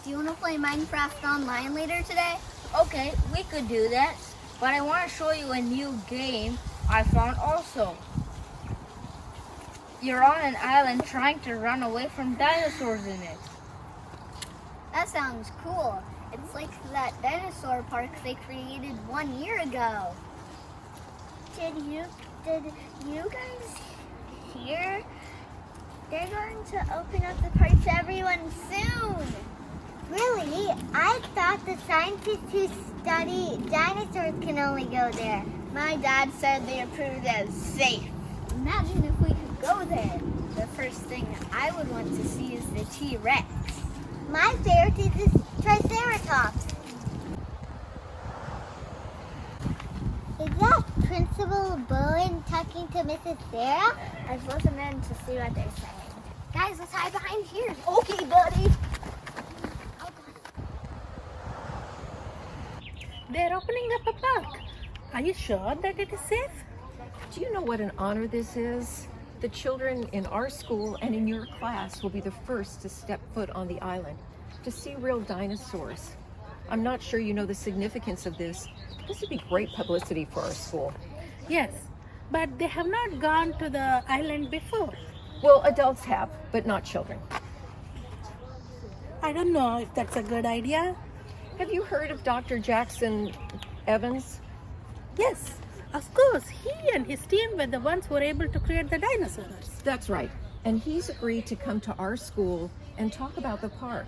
do you want to play Minecraft online later today? Okay, we could do that, but I want to show you a new game I found also. You're on an island trying to run away from dinosaurs in it. That sounds cool. It's like that dinosaur park they created 1 year ago. Did you guys hear? They're going to open up the park to everyone soon. Really? I thought the scientists who study dinosaurs can only go there. My dad said they approved as safe. Imagine if we could go there. The first thing I would want to see is the T-Rex. My favorite is the Triceratops. Is that Principal Bowen talking to Mrs. Sarah? Let's listen in to see what they're saying. Guys, let's hide behind here. Okay, buddy. They're opening up a park. Are you sure that it is safe? Do you know what an honor this is? The children in our school and in your class will be the first to step foot on the island, to see real dinosaurs. I'm not sure you know the significance of this. This would be great publicity for our school. Yes, but they have not gone to the island before. Well, adults have, but not children. I don't know if that's a good idea. Have you heard of Dr. Jackson Evans? Yes, of course. He and his team were the ones who were able to create the dinosaurs. That's right. And he's agreed to come to our school and talk about the park.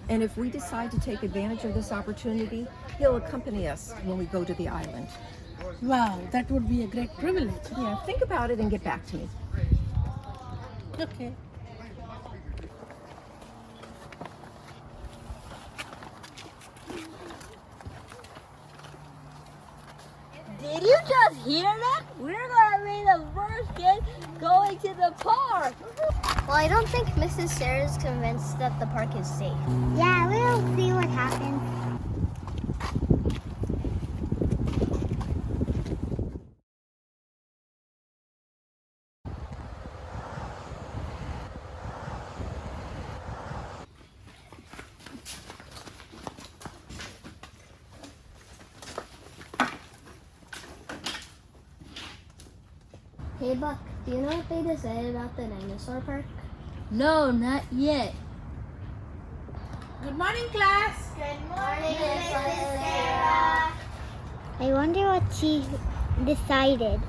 And if we decide to take advantage of this opportunity, he'll accompany us when we go to the island. Wow, that would be a great privilege. Yeah, think about it and get back to me. Okay. Did you just hear that? We're gonna be the first kid going to the park. Well, I don't think Mrs. Sarah's convinced that the park is safe. Yeah, we'll see what happens. Hey, Buck, do you know what they decided about the dinosaur park? No, not yet. Good morning, class. Good morning, Mrs. Sarah. I wonder what she decided.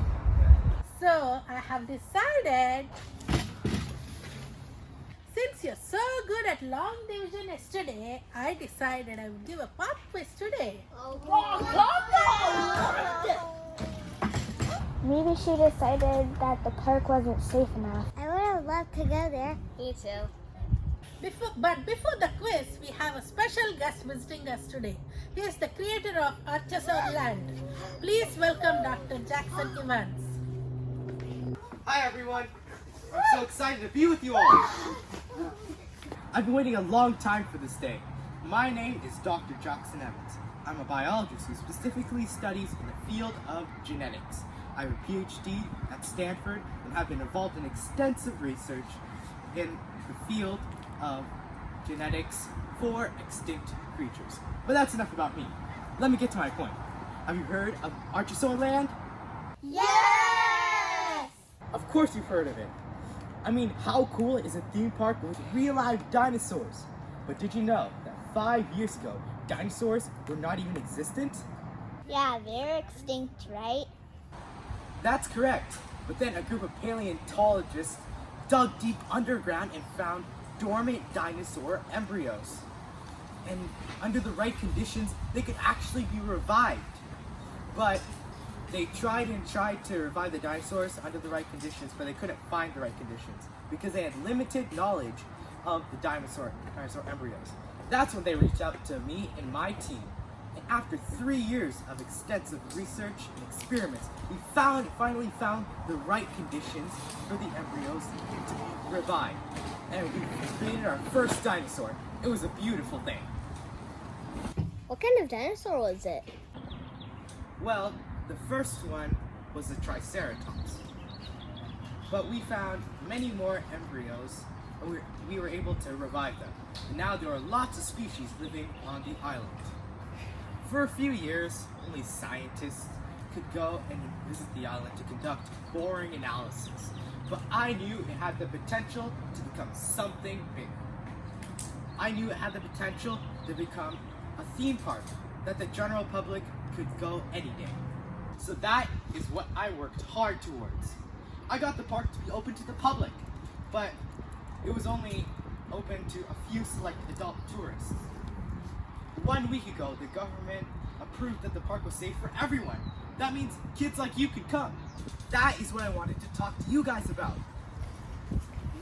So, I have decided, since you're so good at long division yesterday, I decided I would give a pop quiz today. Maybe she decided that the park wasn't safe enough. I would have loved to go there. Me too. Before the quiz, we have a special guest visiting us today. He is the creator of Archosaur Land. Please welcome Dr. Jackson Evans. Hi everyone! I'm so excited to be with you all! I've been waiting a long time for this day. My name is Dr. Jackson Evans. I'm a biologist who specifically studies in the field of genetics. I have a PhD at Stanford and have been involved in extensive research in the field of genetics for extinct creatures. But that's enough about me. Let me get to my point. Have you heard of Archosaur Land? Yes! Of course you've heard of it. I mean, how cool is a theme park with real live dinosaurs? But did you know that 5 years ago, dinosaurs were not even existent? Yeah, they're extinct, right? That's correct. But then a group of paleontologists dug deep underground and found dormant dinosaur embryos. And under the right conditions, they could actually be revived. But they tried to revive the dinosaurs under the right conditions, but they couldn't find the right conditions because they had limited knowledge of the dinosaur embryos. That's when they reached out to me and my team. And after 3 years of extensive research and experiments, we finally found the right conditions for the embryos to be revived. And we created our first dinosaur. It was a beautiful thing. What kind of dinosaur was it? Well, the first one was the Triceratops. But we found many more embryos and we were able to revive them. And now there are lots of species living on the island. For a few years, only scientists could go and visit the island to conduct boring analysis. But I knew it had the potential to become something bigger. I knew it had the potential to become a theme park that the general public could go any day. So that is what I worked hard towards. I got the park to be open to the public, but it was only open to a few select adult tourists. 1 week ago, the government approved that the park was safe for everyone. That means kids like you could come. That is what I wanted to talk to you guys about.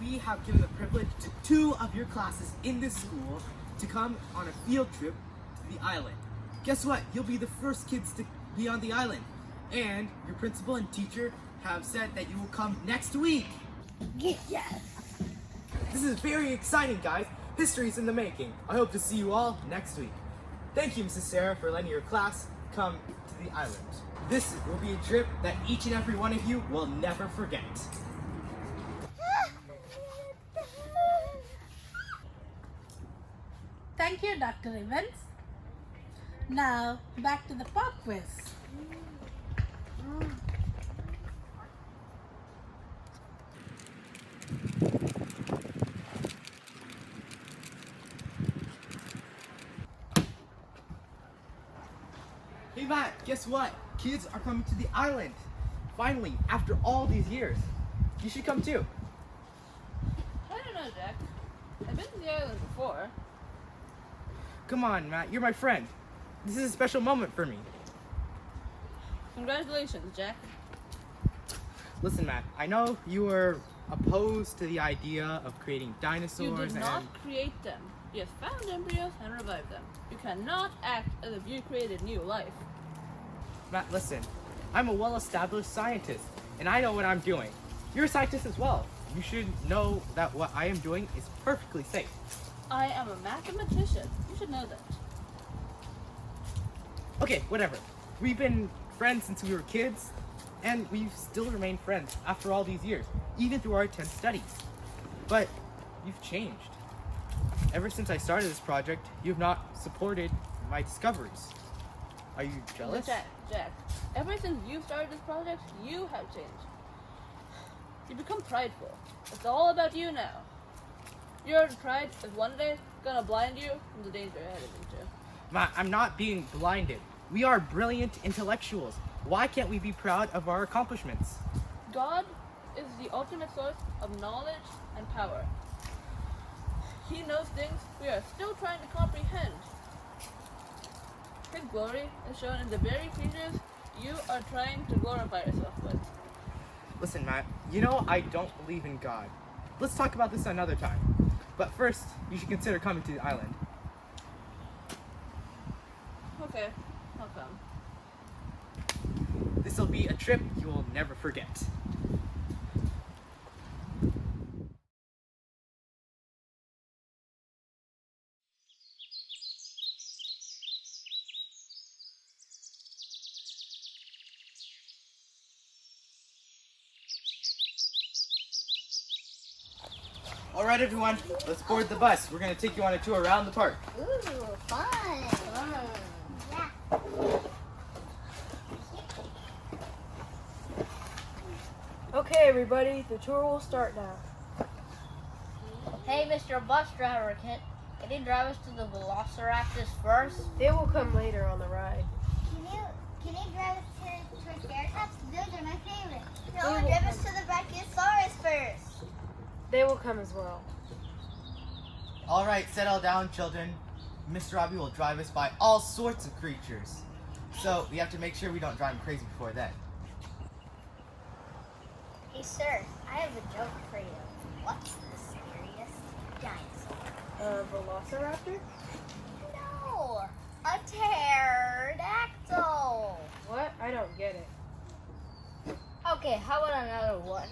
We have given the privilege to 2 of your classes in this school to come on a field trip to the island. Guess what? You'll be the first kids to be on the island. And your principal and teacher have said that you will come next week. Yes. This is very exciting, guys. History's in the making. I hope to see you all next week. Thank you, Mrs. Sarah, for letting your class come to the island. This will be a trip that each and every one of you will never forget. Thank you, Dr. Evans. Now, back to the pop quiz. Hey Matt, guess what? Kids are coming to the island. Finally, after all these years. You should come too. I don't know, Jack. I've been to the island before. Come on, Matt, you're my friend. This is a special moment for me. Congratulations, Jack. Listen, Matt, I know you were opposed to the idea of creating dinosaurs You did not and... create them. You have found embryos and revived them. You cannot act as if you created new life. Matt, listen. I'm a well-established scientist, and I know what I'm doing. You're a scientist as well. You should know that what I am doing is perfectly safe. I am a mathematician. You should know that. Okay, whatever. We've been friends since we were kids, and we've still remained friends after all these years, even through our intense studies. But you've changed. Ever since I started this project, you've not supported my discoveries. Are you jealous? Jack, ever since you started this project, you have changed. You become prideful. It's all about you now. Your pride is one day gonna blind you from the danger you're headed into. Matt, I'm not being blinded. We are brilliant intellectuals. Why can't we be proud of our accomplishments? God is the ultimate source of knowledge and power. He knows things we are still trying to comprehend. His glory is shown in the very creatures you are trying to glorify yourself with. Listen, Matt, you know I don't believe in God. Let's talk about this another time. But first, you should consider coming to the island. Okay, I'll come. This'll be a trip you will never forget. All right, everyone, let's board the bus. We're gonna take you on a tour around the park. Ooh, fun. Yeah. Okay, everybody, the tour will start now. Hey, Mr. Bus Driver, can you drive us to the Velociraptors first? They will come later on the ride. Can you drive us to Triceratops? Those are my favorite. No, drive us to the Brachiosaurus first. They will come as well. All right, settle down, children. Mr. Robbie will drive us by all sorts of creatures. So we have to make sure we don't drive him crazy before then. Hey, sir, I have a joke for you. What's the scariest dinosaur? Velociraptor? No, a pterodactyl. What? I don't get it. Okay, how about another one?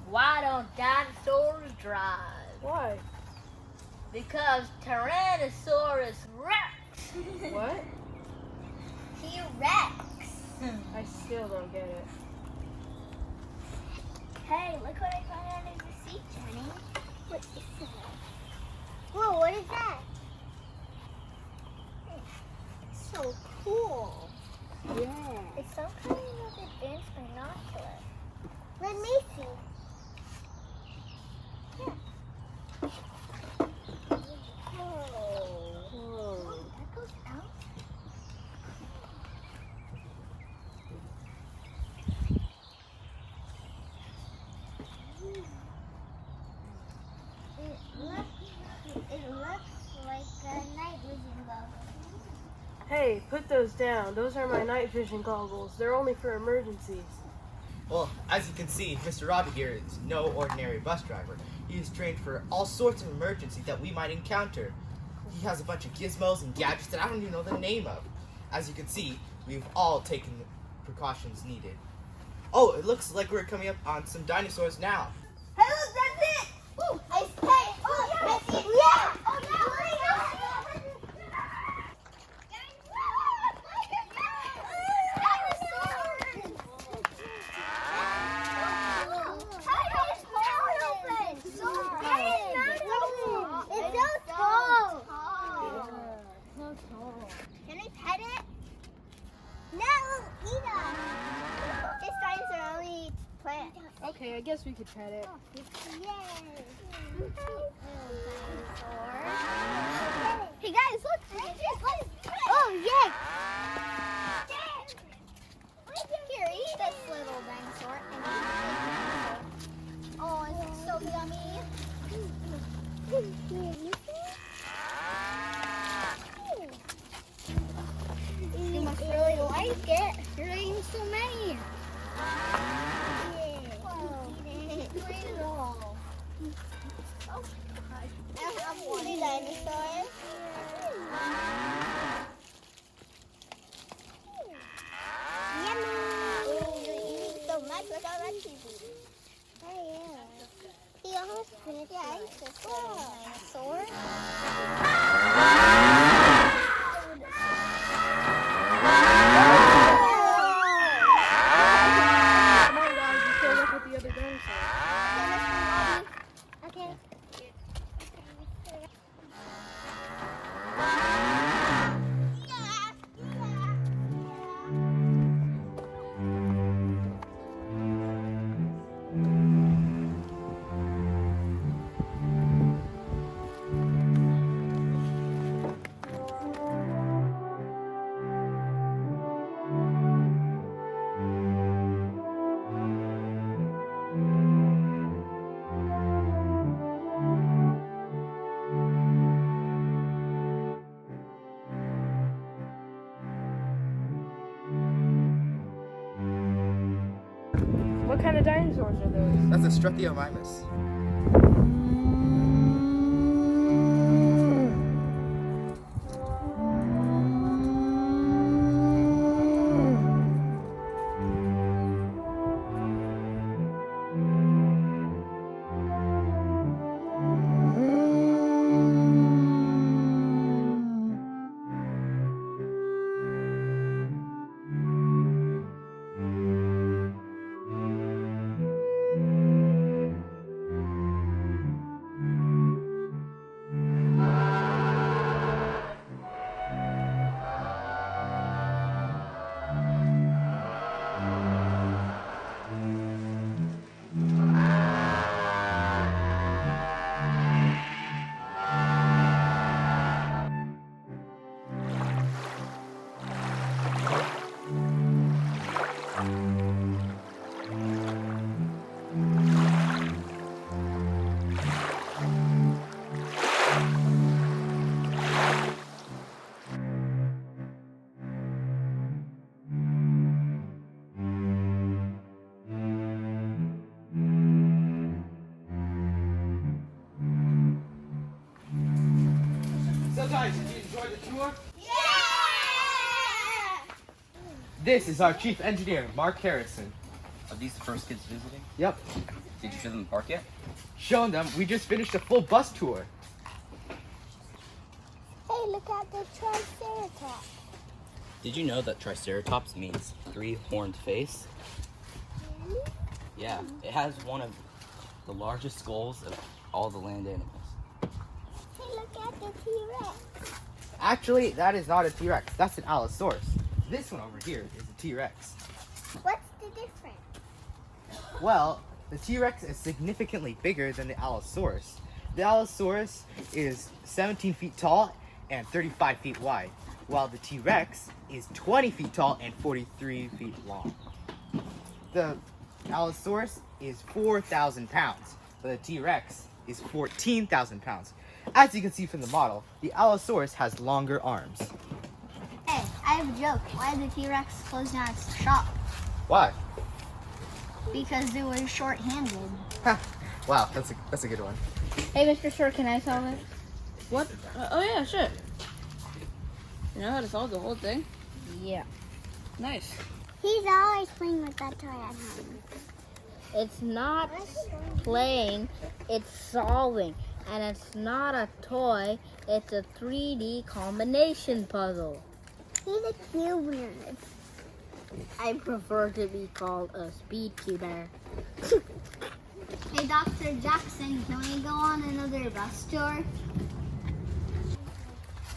Why don't dinosaurs drive? Why? Because Tyrannosaurus Rex. What? T-Rex. I still don't get it. Hey, look what I found under the seat, Jenny. What is that? Whoa, what is that? It's so cool. Yeah. It's some kind of advanced binocular. Let me see. Yeah. Whoa. That goes out? It looks like a night vision goggle. Hey, put those down. Those are my night vision goggles. They're only for emergencies. Well, as you can see, Mr. Robbie here is no ordinary bus driver. He is trained for all sorts of emergencies that we might encounter. He has a bunch of gizmos and gadgets that I don't even know the name of. As you can see, we've all taken the precautions needed. Oh, it looks like we're coming up on some dinosaurs now. Hey, look, that's it! Ooh, I see it! Oh, yeah! I see it! Yeah! Oh, yeah! Can I pet it? No, eat us. This dinosaur only eats plants. Okay, I guess we could pet it. Yay! Hey guys, look! Oh, yay! Here, eat this little dinosaur. Oh, it's so yummy. You must really like it. You're eating so many. I have one dinosaur. Yummy! Oh, you're eating so much. Look how much you eat. Oh, yeah. He almost finished. Yeah, he's just a dinosaur. Come on, guys, let's go look at the other dinosaurs. Okay. What kind of dinosaurs are those? That's a Struthiomimus. So guys, did you enjoy the tour? Yeah! This is our chief engineer, Mark Harrison. Are these the first kids visiting? Yep. Did you show them the park yet? Showing them, we just finished a full bus tour. Hey, look at the Triceratops. Did you know that Triceratops means three-horned face? Yeah, it has one of the largest skulls of all the land animals. Hey, look at the T-Rex. Actually, that is not a T-Rex. That's an Allosaurus. This one over here is a T-Rex. What's the difference? Well, the T-Rex is significantly bigger than the Allosaurus. The Allosaurus is 17 feet tall and 35 feet wide, while the T-Rex is 20 feet tall and 43 feet long. The Allosaurus is 4,000 pounds, but the T-Rex is 14,000 pounds. As you can see from the model, the Allosaurus has longer arms. Hey, I have a joke. Why did the T-Rex close down its shop? Why? Because they were short-handed. Wow, that's a good one. Hey, Mr. Sir, can I solve it? What? Oh yeah, sure. You know how to solve the whole thing? Yeah. Nice. He's always playing with that toy at home. It's not playing, it's solving. And it's not a toy, it's a 3D combination puzzle. He's a cube nerd. I prefer to be called a speed cuber. Hey, Dr. Jackson, can we go on another bus tour?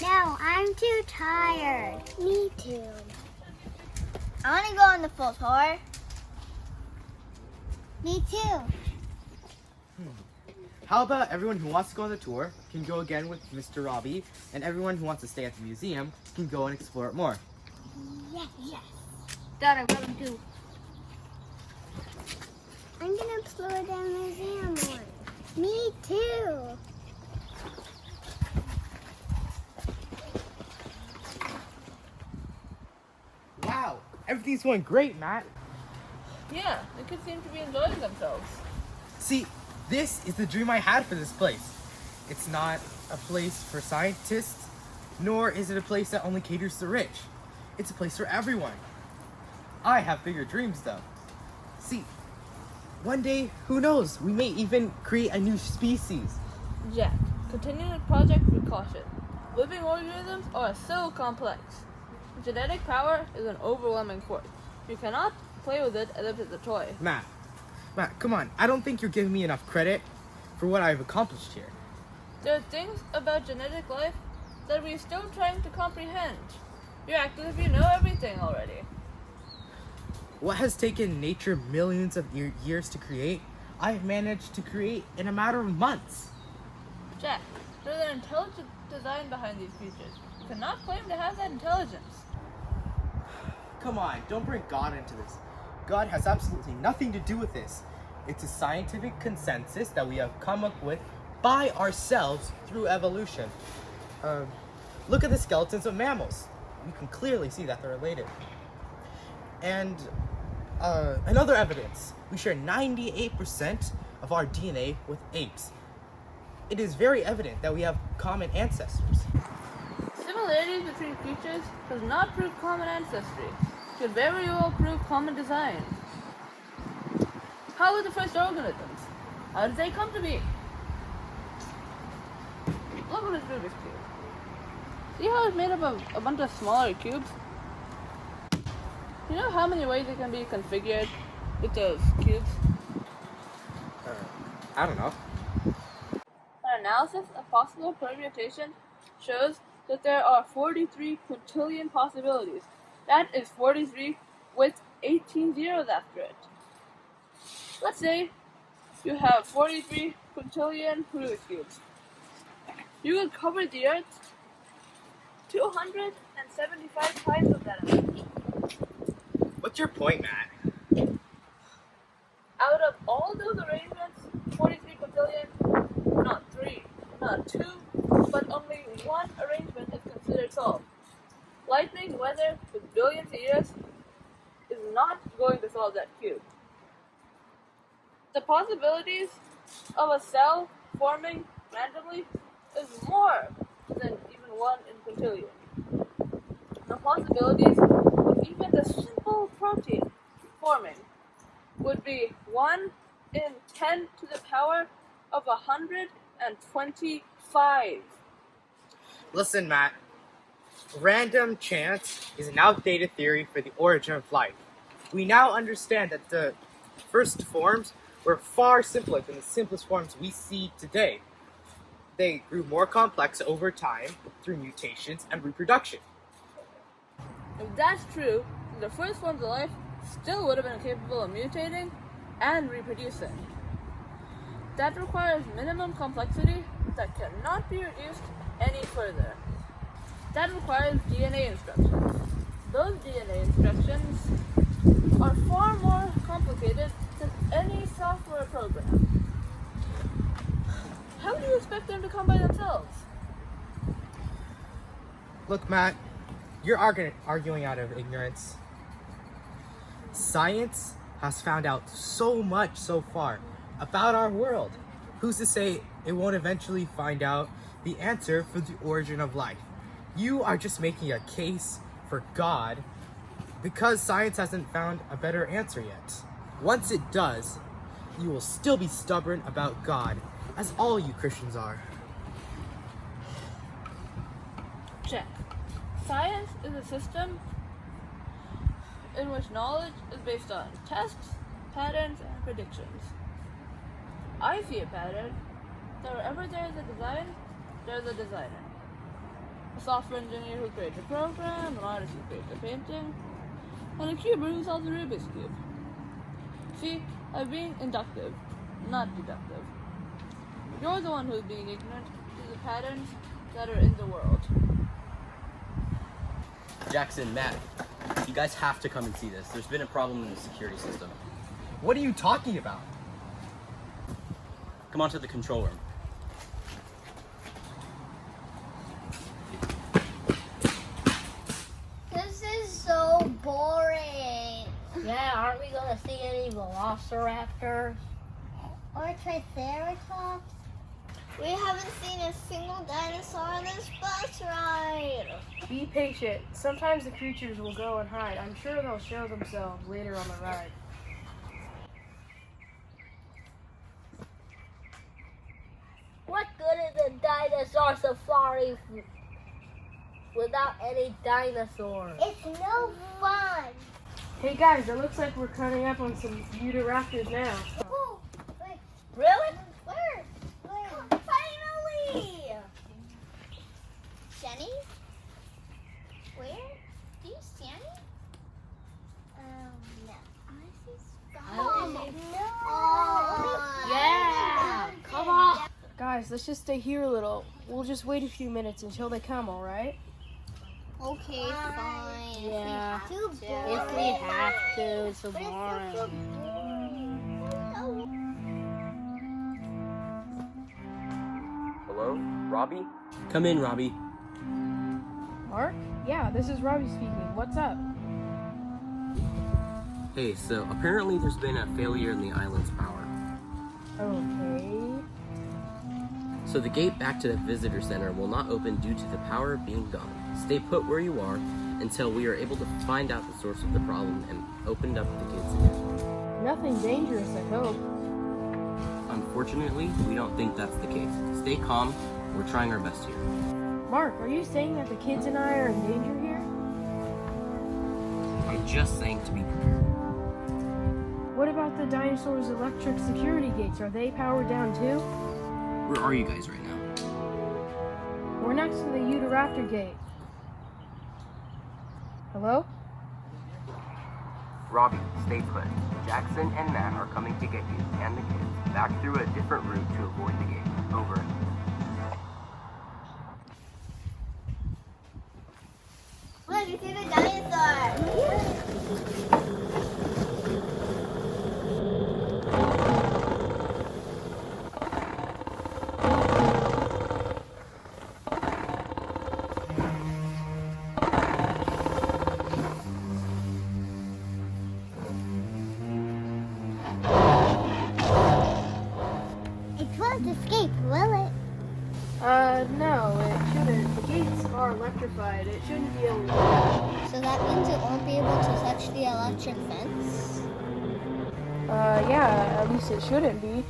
No, I'm too tired. Me too. I want to go on the full tour. Me too. How about everyone who wants to go on the tour can go again with Mr. Robbie, and everyone who wants to stay at the museum can go and explore it more. Yes, yes. Dad, I love him too. I'm gonna explore the museum more. Me too. Wow, everything's going great, Matt. Yeah, the kids seem to be enjoying themselves. See, this is the dream I had for this place. It's not a place for scientists, nor is it a place that only caters to the rich. It's a place for everyone. I have bigger dreams, though. See, one day, who knows, we may even create a new species. Jack, continue the project with caution. Living organisms are so complex. Genetic power is an overwhelming force. You cannot play with it as if it's a toy. Matt, come on. I don't think you're giving me enough credit for what I've accomplished here. There are things about genetic life that we're still trying to comprehend. You act as if you know everything already. What has taken nature millions of years to create, I've managed to create in a matter of months. Jack, there's an intelligent design behind these creatures. You cannot claim to have that intelligence. Come on, don't bring God into this. God has absolutely nothing to do with this. It's a scientific consensus that we have come up with by ourselves through evolution. Look at the skeletons of mammals. You can clearly see that they're related. And another evidence, we share 98% of our DNA with apes. It is very evident that we have common ancestors. Similarities between creatures does not prove common ancestry. It could very well prove common design. How were the first organisms? How did they come to be? Look at this Rubik's Cube. See how it's made up of a bunch of smaller cubes? You know how many ways it can be configured with those cubes? I don't know. An analysis of possible permutation shows that there are 43 quintillion possibilities. That is 43 with 18 zeros after it. Let's say you have 43 quintillion Rubik's Cubes. You could cover the Earth 275 times of that amount. What's your point, Matt? Out of all those arrangements, 43 quintillion, not 3, not 2, but only one arrangement is considered solved. Lightning weather with billions of years is not going to solve that cube. The possibilities of a cell forming randomly is more than even 1 in quintillion. The possibilities of even the simple protein forming would be 1 in 10 to the power of 125. Listen, Matt. Random chance is an outdated theory for the origin of life. We now understand that the first forms were far simpler than the simplest forms we see today. They grew more complex over time through mutations and reproduction. If that's true, the first forms of life still would have been capable of mutating and reproducing. That requires minimum complexity that cannot be reduced any further. That requires DNA instructions. Those DNA instructions are far more complicated than any software program. How do you expect them to come by themselves? Look, Matt, you're arguing out of ignorance. Science has found out so much so far about our world. Who's to say it won't eventually find out the answer for the origin of life? You are just making a case for God because science hasn't found a better answer yet. Once it does, you will still be stubborn about God, as all you Christians are. Check. Science is a system in which knowledge is based on tests, patterns, and predictions. I see a pattern that wherever there is a design, there's a designer. A software engineer who creates a program, an artist who creates a painting, and a cuber who solves a Rubik's Cube. See, I'm being inductive, not deductive. You're the one who's being ignorant to the patterns that are in the world. Jackson, Matt, you guys have to come and see this. There's been a problem in the security system. What are you talking about? Come on to the control room. This is so boring. Yeah, aren't we gonna see any velociraptors? Or triceratops? We haven't seen a single dinosaur on this bus ride. Be patient. Sometimes the creatures will go and hide. I'm sure they'll show themselves later on the ride. What good is a dinosaur safari without any dinosaurs? It's no fun. Hey guys, it looks like we're coming up on some Utahraptors now. Oh, wait, Really? where? Finally! Jenny? Where? Do you see any? No. Yeah, come on. Guys, let's just stay here a little. We'll just wait a few minutes until they come, alright? Okay, fine. Yeah. Too If we have to, it's boring. Hello? Robbie? Come in, Robbie. Mark? Yeah, this is Robbie speaking. What's up? Hey, so apparently there's been a failure in the island's power. Okay. So the gate back to the visitor center will not open due to the power being gone. Stay put where you are until we are able to find out the source of the problem and open up the gates again. Nothing dangerous, I hope. Unfortunately, we don't think that's the case. Stay calm. We're trying our best here. Mark, are you saying that the kids and I are in danger here? I'm just saying to be prepared. What about the dinosaurs' electric security gates? Are they powered down too? Where are you guys right now? We're next to the Utahraptor gate. Hello? Robbie, stay put. Jackson and Matt are coming to get you and the kids back through a different route to avoid the gate. Over. Look, you see the dinosaur. It won't escape, will it? No, it shouldn't. The gates are electrified. It shouldn't be able to. So that means it won't be able to touch the electric fence? Yeah, at least it shouldn't be.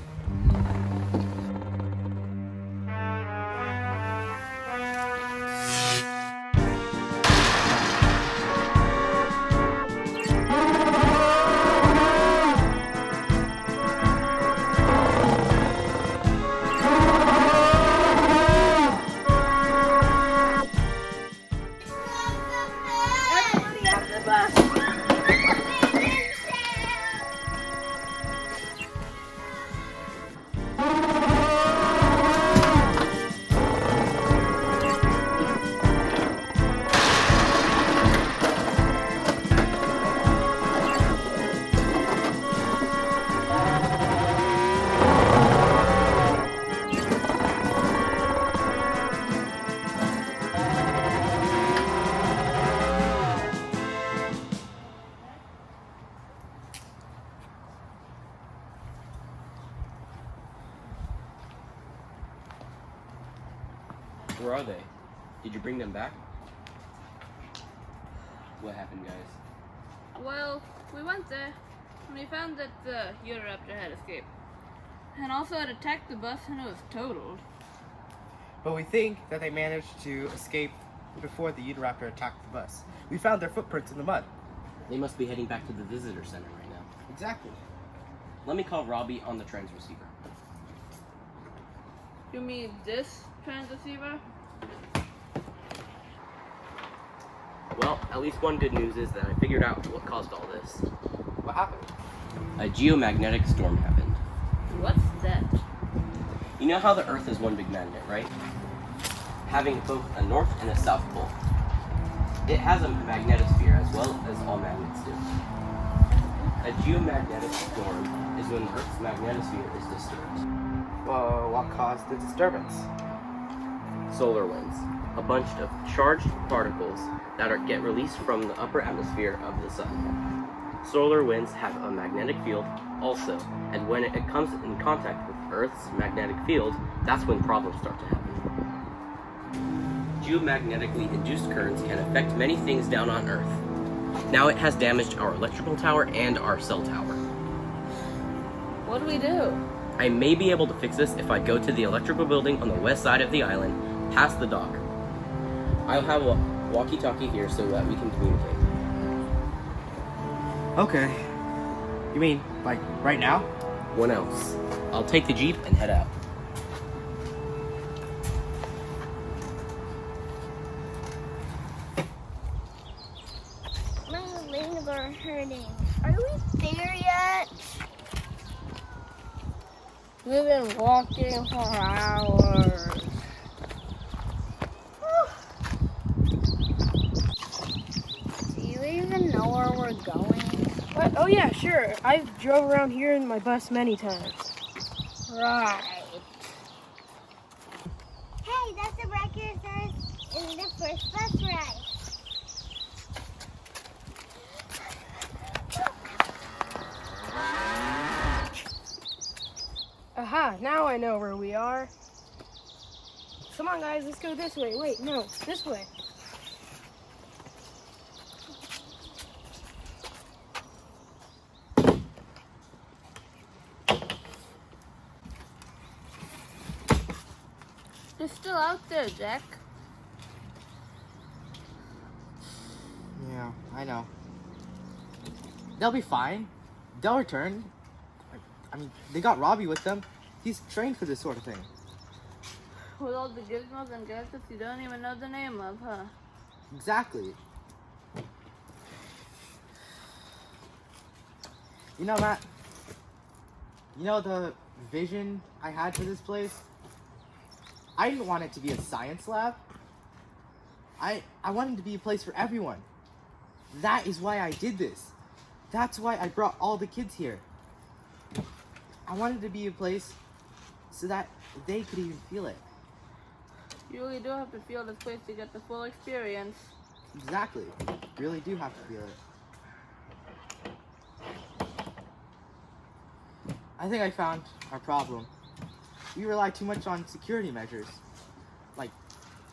Where are they? Did you bring them back? What happened, guys? Well, we went there, and we found that the Utahraptor had escaped. And also had attacked the bus, and it was totaled. But we think that they managed to escape before the Utahraptor attacked the bus. We found their footprints in the mud. They must be heading back to the visitor center right now. Exactly. Let me call Robbie on the transceiver. You mean this transceiver? Well, at least one good news is that I figured out what caused all this. What happened? A geomagnetic storm happened. What's that? You know how the Earth is one big magnet, right? Having both a north and a south pole. It has a magnetosphere as well as all magnets do. A geomagnetic storm is when the Earth's magnetosphere is disturbed. Well, what caused the disturbance? Solar winds, a bunch of charged particles that get released from the upper atmosphere of the sun. Solar winds have a magnetic field also, and when it comes in contact with Earth's magnetic field, that's when problems start to happen. Geomagnetically induced currents can affect many things down on Earth. Now it has damaged our electrical tower and our cell tower. What do we do? I may be able to fix this if I go to the electrical building on the west side of the island, past the dock. I'll have a walkie-talkie here so that we can communicate. Okay. You mean, like, right now? When else? I'll take the Jeep and head out. My legs are hurting. Are we there yet? We've been walking for hours. Do you even know where we're going? What? Oh yeah, sure. I've drove around here in my bus many times. Right. Hey, that's the Brachiosaurus in the first bus ride. Aha, now I know where we are. Come on guys, let's go this way. Wait, no, this way. They're still out there, Jack. Yeah, I know. They'll be fine. They'll return. I mean, they got Robbie with them. He's trained for this sort of thing. With all the gizmos and gadgets you don't even know the name of, huh? Exactly. You know, Matt, you know the vision I had for this place? I didn't want it to be a science lab. I wanted it to be a place for everyone. That is why I did this. That's why I brought all the kids here. I wanted to be a place so that they could even feel it. You really do have to feel this place to get the full experience. Exactly. Really do have to feel it. I think I found our problem. We rely too much on security measures. Like,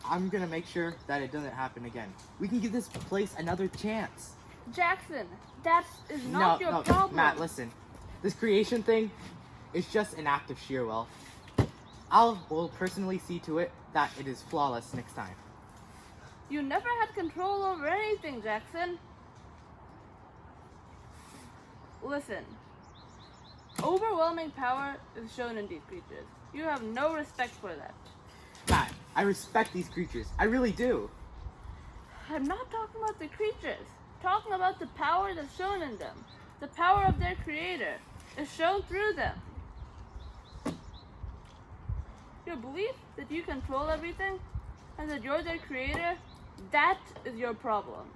I'm gonna make sure that it doesn't happen again. We can give this place another chance. Jackson, that is not your problem. Matt, listen. This creation thing is just an act of sheer will. Will personally see to it that it is flawless next time. You never had control over anything, Jackson. Listen. Overwhelming power is shown in these creatures. You have no respect for that. Matt, I respect these creatures. I really do. I'm not talking about the creatures. I'm talking about the power that's shown in them. The power of their creator is shown through them. Your belief that you control everything and that you're their creator, that is your problem.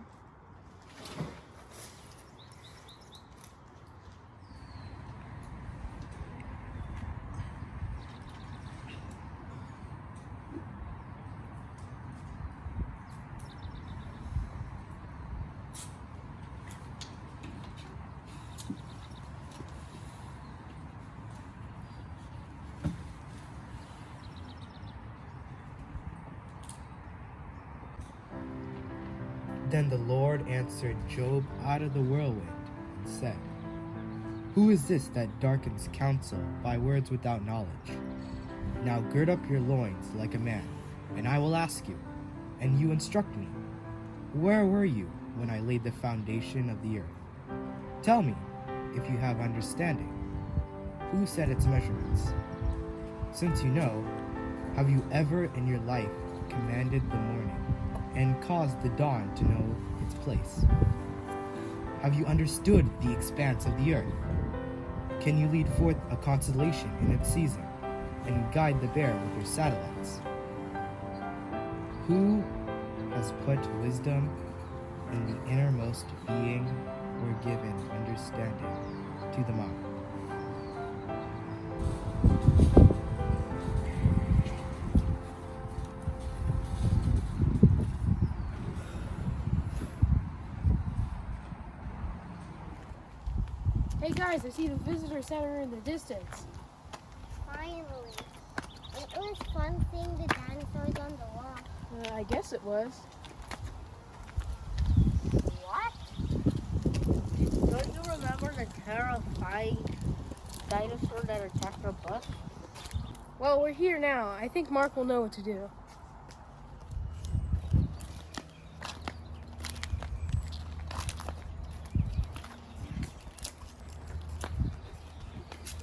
Then the Lord answered Job out of the whirlwind and said, Who is this that darkens counsel by words without knowledge? Now gird up your loins like a man, and I will ask you, and you instruct me. Where were you when I laid the foundation of the earth? Tell me, if you have understanding. Who set its measurements? Since you know, have you ever in your life commanded the morning and caused the dawn to know its place? Have you understood the expanse of the earth? Can you lead forth a constellation in its season and guide the bear with your satellites? Who has put wisdom in the innermost being or given understanding to the mind? Hey guys, I see the visitor center in the distance. Finally. It was fun seeing the dinosaurs on the wall. I guess it was. What? Don't you remember the terrifying dinosaur that attacked our bus? Well, we're here now. I think Mark will know what to do.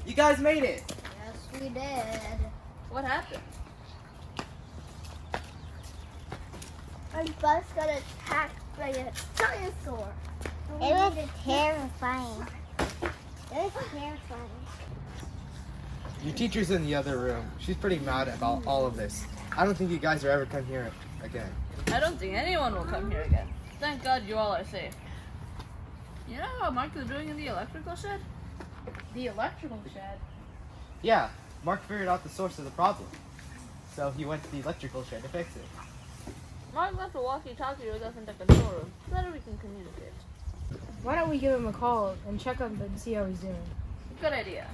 You guys made it! Yes, we did. What happened? Our bus got attacked by a dinosaur. It was terrifying. It was terrifying. Your teacher's in the other room. She's pretty mad about all of this. I don't think you guys will ever come here again. I don't think anyone will come here again. Thank God you all are safe. You know how Mark is doing in the electrical shed? The electrical shed. Yeah, Mark figured out the source of the problem. So he went to the electrical shed to fix it. Mark left a walkie-talkie with us in the control room so that we can communicate. Why don't we give him a call and check up and see how he's doing? Good idea.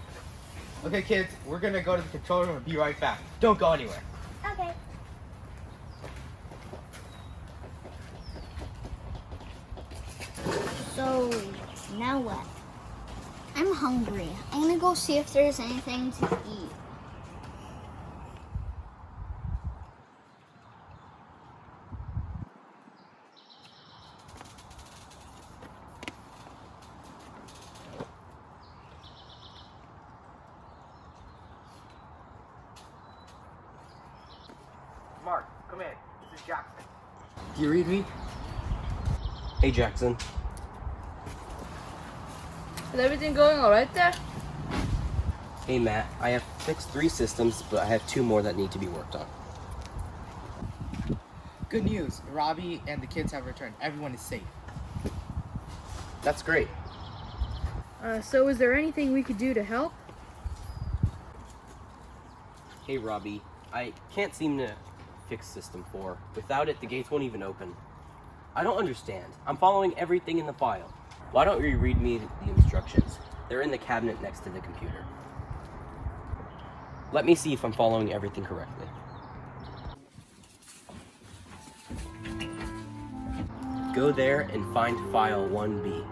Okay, kids, we're gonna go to the control room and be right back. Don't go anywhere. Okay. So, now what? I'm hungry. I'm gonna go see if there's anything to eat. Mark, come in. This is Jackson. Do you read me? Hey, Jackson. Is everything going alright there? Hey, Matt. I have fixed 3 systems, but I have 2 more that need to be worked on. Good news. Robbie and the kids have returned. Everyone is safe. That's great. So is there anything we could do to help? Hey, Robbie. I can't seem to fix System 4. Without it, the gates won't even open. I don't understand. I'm following everything in the file. Why don't you read me the instructions? They're in the cabinet next to the computer. Let me see if I'm following everything correctly. Go there and find file 1B.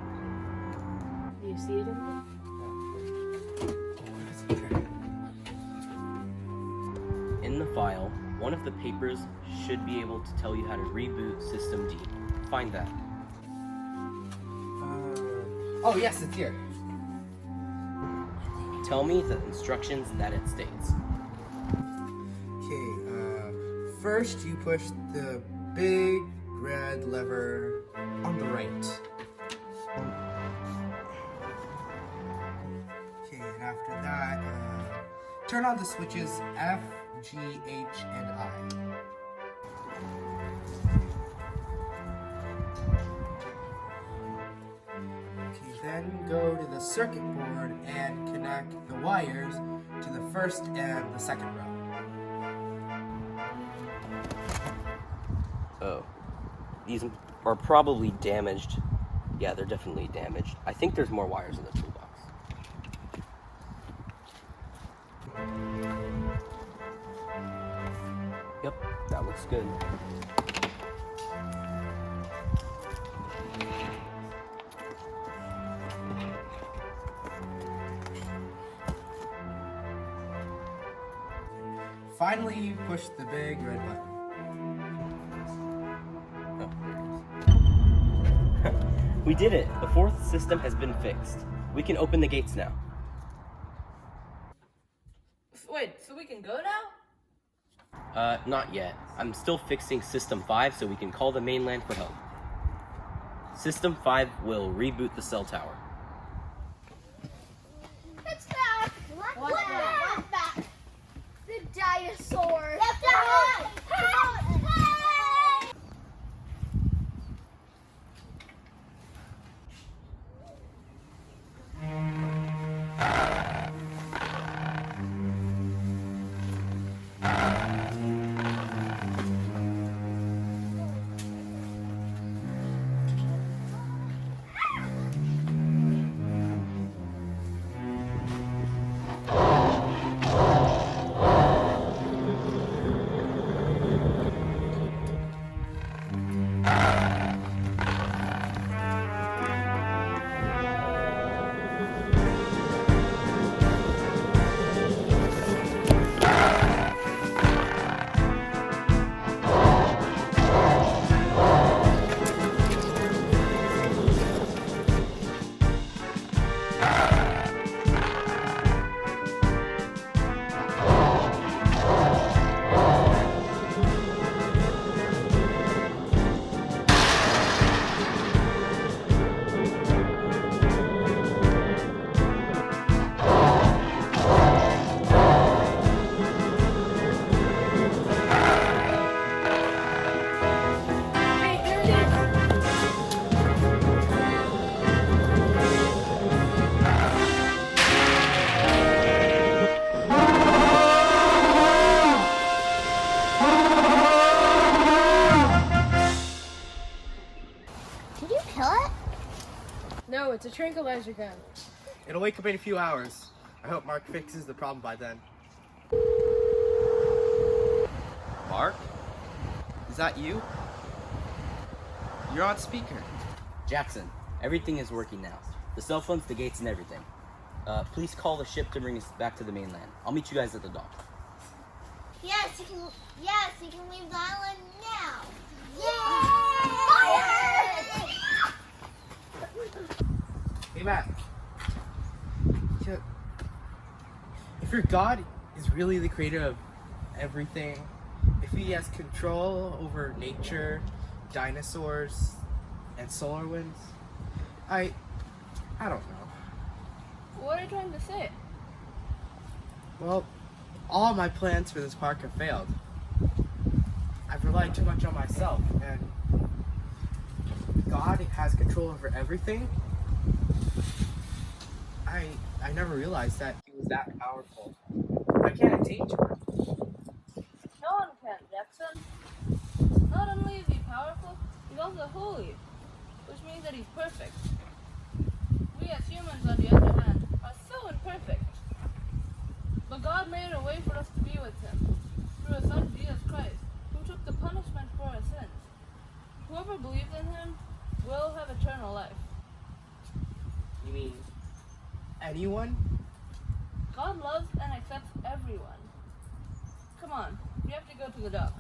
Do you see it in there? In the file, one of the papers should be able to tell you how to reboot System D. Find that. Oh, yes, it's here. Tell me the instructions that it states. Okay, first you push the big red lever on the right. Okay, and after that, turn on the switches F, G, H, and I. Okay, then go to the circuit board and connect the wires to the first and the second row. Oh. These are probably damaged. Yeah, they're definitely damaged. I think there's more wires in the toolbox. Yep, that looks good. Finally, you pushed the big red button. We did it! The fourth system has been fixed. We can open the gates now. Wait, so we can go now? Not yet. I'm still fixing System 5 so we can call the mainland for help. System 5 will reboot the cell tower. It's back! What's back? The dinosaur! Left eye! Did you kill it? No, it's a tranquilizer gun. It'll wake up in a few hours. I hope Mark fixes the problem by then. Mark? Is that you? You're on speaker. Jackson, everything is working now. The cell phones, the gates, and everything. Please call the ship to bring us back to the mainland. I'll meet you guys at the dock. Yes, you can leave the island now. Hey, Matt. If your God is really the creator of everything, if he has control over nature, dinosaurs, and solar winds, I don't know. What are you trying to say? Well, all my plans for this park have failed. I've relied too much on myself, and God has control over everything. I never realized that he was that powerful. I can't attain to him. No one can, Jackson. Not only is he powerful, he's also holy, which means that he's perfect. We as humans, on the other hand, are so imperfect. But God made a way for us to be with him, through his son Jesus Christ, who took the punishment for our sins. Whoever believes in him will have eternal life. You mean anyone? God loves and accepts everyone. Come on, we have to go to the dock.